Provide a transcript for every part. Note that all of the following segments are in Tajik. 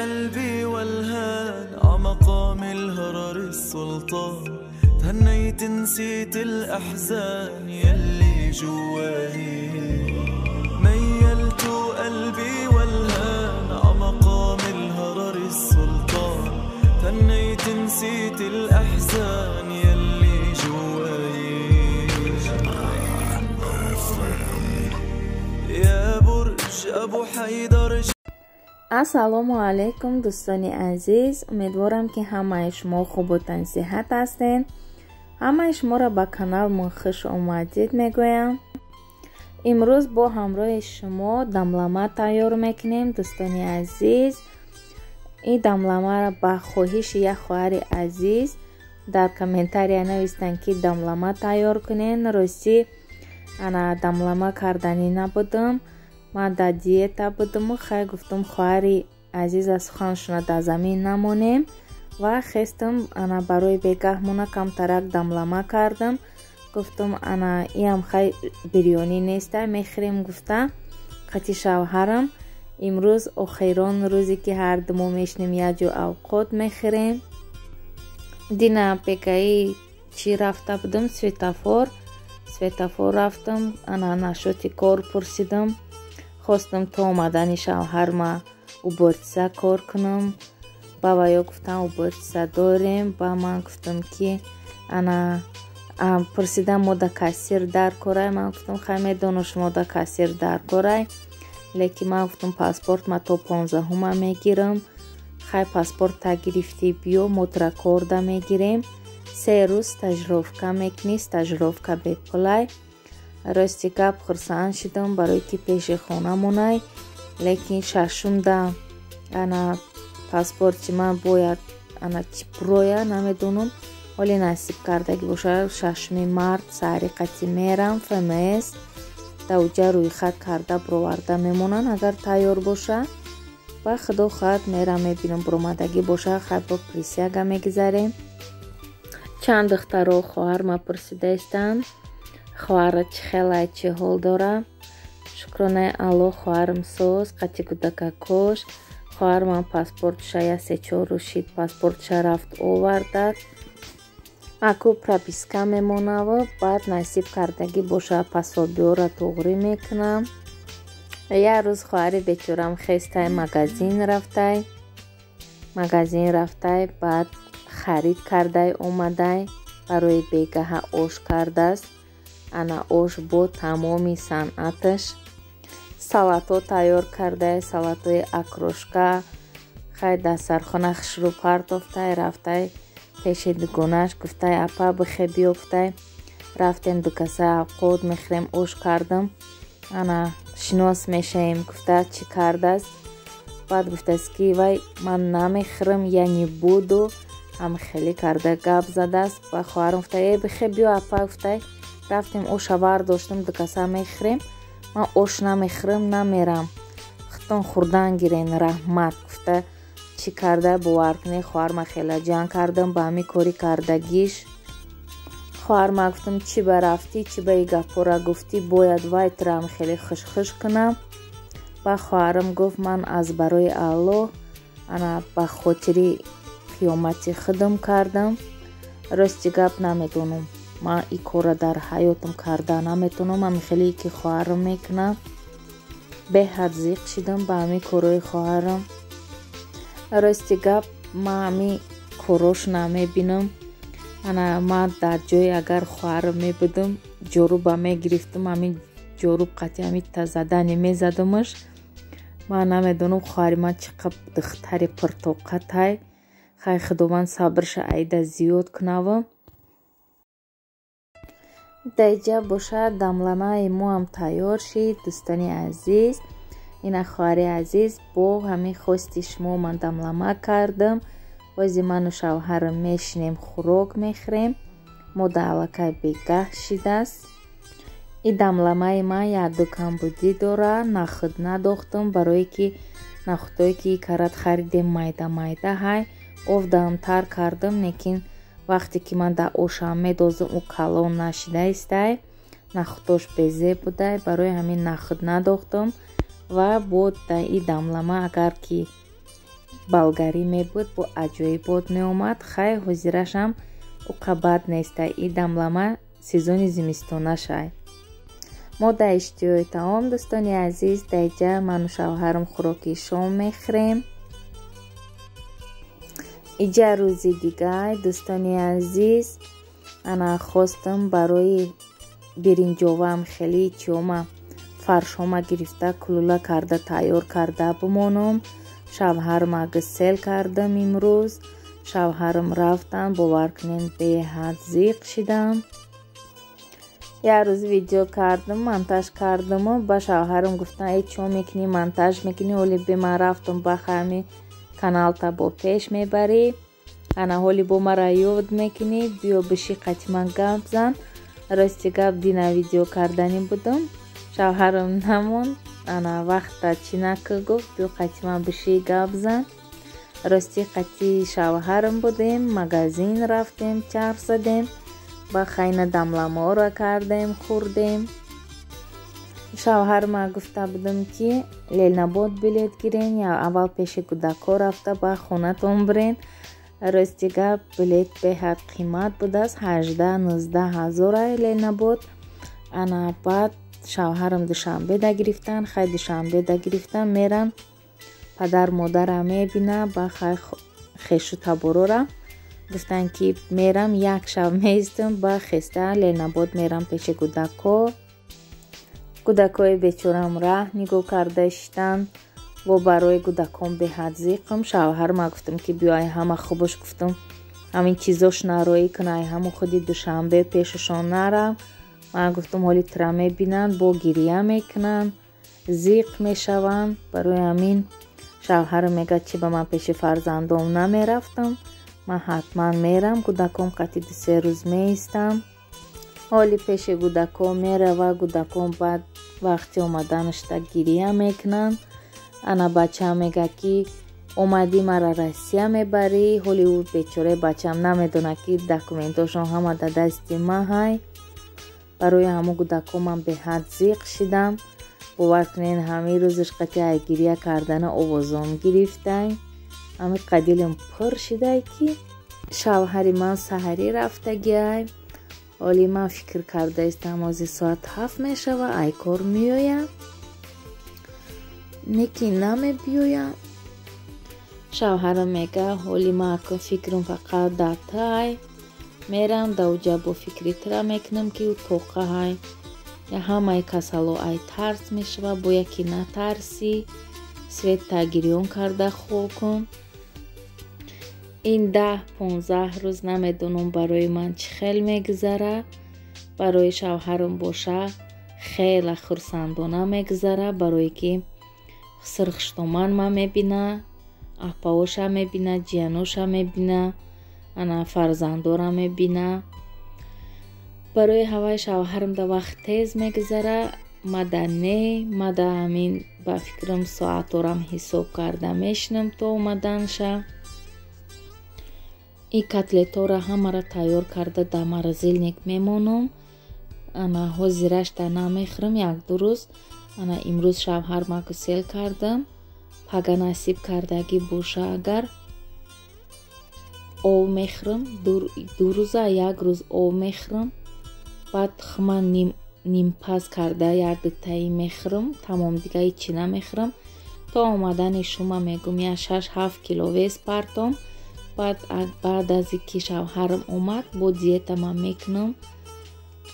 قلبي والهان عمقام الهرر السلطان تهنيت نسيت الأحزان يلي جواهي ميلت قلبي والهان عمقام الهرر السلطان تهنيت نسيت الأحزان يلي جواهي يا برج أبو حيدر. ассалому алейкум дӯстони азиз, умедворам ки ҳамаи шумо хубу тансиҳат ҳастед. ҳамаи шуморо ба каналмон хуш омадид мегӯям. имрӯз бо ҳамроҳи шумо дамлама тайёр мекунем. дӯстони азиз, ин дамламаро ба хоҳиши як хоҳари азиз дар комментария навистанд ки дамлама тайёр кунен. ростӣ ана дамлама карданӣ набудам, ман дар диета будаму хай гуфтам хоҳари азиз аз суханшона дар замин намонем ва хестам ана барои бегаҳ мона камтарак дамлама кардам. гуфтам ана иам хай бирёнӣ неста мехӯрем гуфта қати шавҳарам имрӯз охирон рӯзе ки ҳардумо мешинем якҷо авқот мехӯрем. дина бегаи чӣ рафта будам, светофор рафтам, ана нашоти кор пурсидам. хостам то омадани шавҳар ма убортиса кор кунам. ба ваё гуфтам убортиса дорем. ба ман гуфтам ки ана пурсидам мода кассир дар корай. ман гуфтам хай медону шумо да кассир дар корай, лекин ман гуфтам паспорт ма то 15-ума мегирам. хай паспорта гирифти биё модра корда мегирем. 3 рӯз стажировка мекунӣ, стажировка бепулай. рости гап хурсанд шидам барои ки пеши хона монай, лекин шашумда ана паспорти ман бояд ана чӣ проя намедонам, ҳоли насиб кардаги бошад 6 март саҳри қати мерам фмс давҷа рӯйхат карда бироварда мемонанд. агар тайёр боша ба худо хоҳад мерам мебинам, биромадаги боша хай ба присяга мегузарем. чанд духтаро хоҳарма пурсидаистанд хоҳара чӣ хелай, чӣ ҳол дора? шукронаи аллоҳ хоҳарам соз қати кӯдака кош. хоҳарман паспортша я 3-4 рӯз шид паспортша рафт овардад. аку прописка мемонава, баъд насиб кардаги боша пасобиёра туғрӣ мекунам. як рӯз хоҳари бечорам хестай магазин рафтай, баъд харид кардай омадай барои бегаҳа ош кардааст. ана ош бо тамоми санъаташ. салато тайёр кардай, салатои акрошка. хай дастархона хушрӯ партофтай рафтай пеши дугонааш гуфтай апа бихе биё гуфтай рафтем дукаса авқот мехӯрем ош кардам. ана шинос мешавем гуфта чӣ кардааст. баъд гуфтааст ки вай ман намехӯрам яъни буду ҳам хеле карда гап задааст. ба хоҳарам гуфтай бихе биё апа гуфтай рафтем оша вардоштам дукаса мехӯрем. ман ош намехӯрам намерам хутон хурдан гирен раҳмат гуфта чӣ карда бовар куне. хоҳарма хела ҷанг кардам ба ҳамин кори кардагиш. хоҳарма гуфтам чӣ ба рафтӣ, чӣ ба и гапора гуфтӣ, бояд вайтрам хеле хушхуш кунам. ба хоҳарам гуфт ман аз барои аллоҳ ана ба хотири қиёмати худам кардам. рости гап намедонам, ман и кора дар ҳаётам карда наметавонам. ҳамин хеле ки хоҳарам мекунам беҳад зиқ шидам ба ҳамин корои хоҳарам. рости гап ман ҳамин корош намебинам. ана ман дар ҷое агар хоҳарам мебудам ҷоруба мегирифтам, ҳамин ҷоруб қати ҳамин тазадани мезадамаш. ман намедонам хоҳари ман чӣ қадр духтари пуртоқатай. хай худованд сабрша айда зиёд кунава. дайҷа бошад дамламаи моам тайёр шид. дӯстони азиз, ина хоҳари азиз бо ҳамин хости шумо ман дамлама кардам. бози ману шавҳарам мешинем хӯрок мехӯрем. мо да аллакай бегаҳ шидааст. ин дамламаи ман якду камбудӣ дорад. нахӯд надохтам барое ки нахӯдое ки карат харидем майда майда ҳай ов дамтар кардам, лекин вақте ки ман дар ошам медозам ӯ калон нашидаистай, нахӯдош безе будай, барои ҳамин нахӯд надохтам. ва бо дар ин дамлама агар ки болгарӣ мебуд, бо аҷоибот меомад. хай ҳозирашам уқабат неста, и дамлама сезони зимистонашай. мо дар иштиёи таом дӯстони азиз, дар инҷа ману шавҳарам хӯроки шом мехӯрем. иҷа рӯзи дигар дӯстони азиз, ана хостам барои биринҷоваам хеле чиёма фаршома гирифта кулула карда тайёр карда бимонам. шавҳарам агсел кардам имрӯз. шавҳарам рафтан, бовар кунед беҳад зиқ шидам. як рӯз видео кардам, монтаж кардам, ба шавҳарам гуфтам эй чо мекунӣ, монтаж мекунӣ, ҳоли бе ман рафтам ба хами каналта бо пеш мебарӣ, ана ҳоли бо мара ёд мекунӣ, биё биши қати ман гап зан. рости гап дина видео карданӣ будам. шавҳарам намон, ана вақта чӣ накӯ гуфт биё қати ман биши гап зан. рости қати шавҳарам будем, магазин рафтем, чарх задем, ба хайна дамламоро кардем, хӯрдем. шавҳарам гуфта будам ки Ленинобод билет гирен, я аввал пеши кӯдако рафта ба хонатон бирен. рости гап билет беҳад қимат будааст, 18-19 ҳазора Ленинобод. ана баъд шавҳарам душанбе да гирифтан, хай душанбе да гирифтан меран, падар модара мебина, ба хай хешу таборора гуфтан ки мерам, як шаб меистам, ба хеста Ленинобод мерам пеши кӯдако. кӯдакои бечорам раҳ нигоҳ карда иштан, во барои кӯдакон беҳад зиқам. шавҳарам гуфтам ки биёй ҳама хубош гуфтам, ҳамин чизош нароӣ кунай, ҳамо худи душанбе пешашон нарав. ман гуфтам ҳоли тра мебинанд, бо гирия мекунанд, зиқ мешаванд. барои ҳамин шавҳарам мегӯяд чи ба ман пеши фарзандом намерафтам, ман ҳатман мерам, кӯдакон қати 2-3 рӯз меистам. ҳоли пеши кӯдакон мерава, кӯдакон баъд вақти омаданашда гирия мекунанд. ана бачаам мегӯяд ки омадӣ мара Россия мебарӣ, ҳоли ӯ бечораи бачаам намедонад ки документошон ҳама да дасти ман ҳай. барои ҳамон кӯдакон ман беҳад зиқ шидам. бовар кунед ҳамин рӯзаш қати ай гирия кардана овозом гирифтай, ҳамин қадилам пур шидай ки шавҳари ман саҳарӣ рафтагиай. ҳоли ман фикр карда истам ҳозир соат 7 мешава, ай кор меоям, неки намебиёям. шавҳарам мега ҳоли ман акун фикрам фақат дар тай мерам, да уҷа бо фикри тра мекунам ки ӯ тоқа ҳай, я ҳамаи касало ай тарс мешава, бояд ки натарсӣ, света гирён карда хол кун. ин 10-15 рӯз намедонам барои ман чӣ хел мегузара, барои шавҳарам боша хела хурсандона мегузара, барое ки сирхуштоман ма мебина, аҳпаоша мебина, ҷияноша мебина, ана фарзандора мебина. барои ҳаваи шавҳарам да вақт тез мегузара, мадане мада ҳамин ба фикрам соаторам ҳисоб карда мешинам то омаданша. ин котлетора ҳамара тайёр карда дар морозилник мемонам. ана ҳозираш да намехӯрам 1-2 рӯз. ана имрӯз шавҳарам гусел кардам, пага насиб кардагӣ боша агар ов мехӯрам, 2 рӯза 1 рӯз ов мехӯрам, баъд тухма нимпаз карда 1-2 мехӯрам, тамом дига ҳичи намехӯрам. то омадани шума мегӯм я 6-7 кило вес партом. баъд аз ки шавҳарам омад бо диета ман мекунам,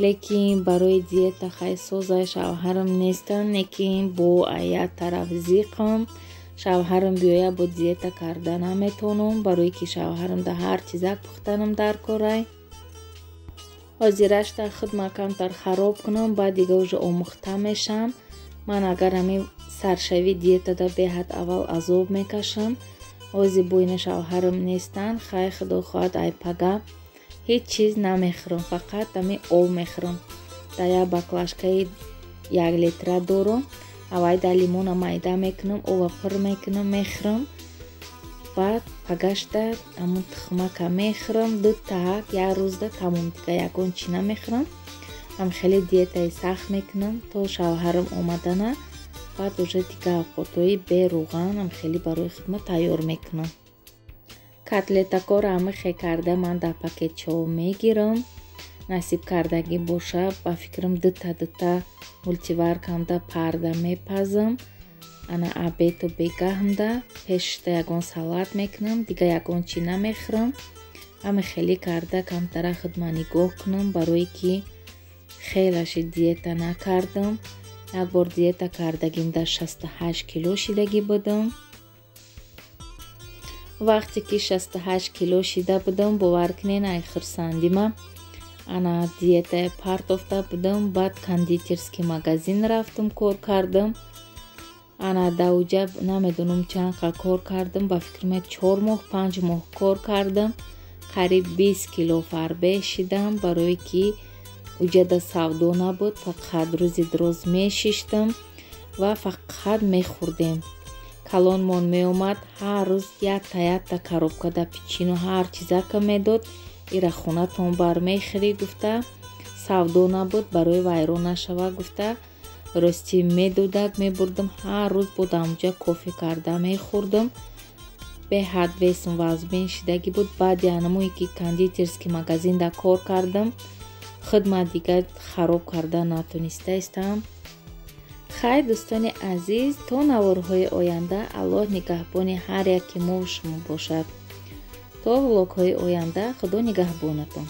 лекин барои диета хай созай шавҳарам нестам, лекин бо як тараф зиқам. шавҳарам биёя бо диета карда наметонам, барое ки шавҳарам да ҳар чизак пухтанам дар корай. ҳозираш да худма камтар хароб кунам, баъд дига уже омӯхта мешам. ман агар ҳамин саршави диета да беҳад аввал азоб мекашам. ҳозир бо ина шавҳарам нестан, хай худо хоҳад ай пага ҳеҷ чиз намехӯрам, фақат ҳамин ов мехӯрам. дар як баклажкаи 1 литра дорам, авай да лимона майда мекунам, ова пур мекунам, мехӯрам. баъд пагашда ҳамон тухмака мехӯрам, 2 таҳак 1 рӯзда тамом дига, ягон чӣ намехӯрам. ҳам хеле диетаи сахт мекунам то шавҳарам омадана баъд уже дига авқотҳои бе рӯған амхелӣ барои хидмат тайёр мекунам. Котлетакоро амихе карда ман дар пакетчаҳо мегирам. Насиб кардагӣ боша ба фикрам дыта мултиваркамда парда мепазам. Ана абету бегаҳамда пешта ягон салат мекунам, дига ягон чӣ намехӯрам. Амихелӣ карда камтара хидмат нигоҳ кунам, барое ки хелаши диета накардам. Як бор диета кардагим дар 68 кило шидагӣ будам. Вақте ки 68 кило шида будам, бовар кунед ай хурсандима ана диетае партофта будам. Баъд кондитерский магазин рафтам, кор кардам. Ана дауҷа намедонам чанд қа кор кардам, ба фикрам 4 моҳ 5 моҳ кор кардам. Қариб 20 кило фарбеҳ шидам, барое ки уҷада савдо набуд, фақат рӯзи дуроз мешиштам ва фақат мехӯрдем. Калонмон меомад, ҳар рӯз ятта коробкада печину ҳар чизака медод. ира хонатон бармехӯрӣ гуфта, савдо набуд, барои вайрон нашавад гуфта рости медодак мебурдам. ҳар рӯз будам уҷа кофе карда мехӯрдам. беҳад весм вазбин шидагӣ буд. баъди анамое ки кондитерский магазинда кор кардам, хидмат дигар хароб карда натонистаистам. хайр дӯстони азиз, то наворҳои оянда аллоҳ нигаҳбони ҳар яки мо шумо бошад. То влогҳои оянда худо нигаҳбонатон.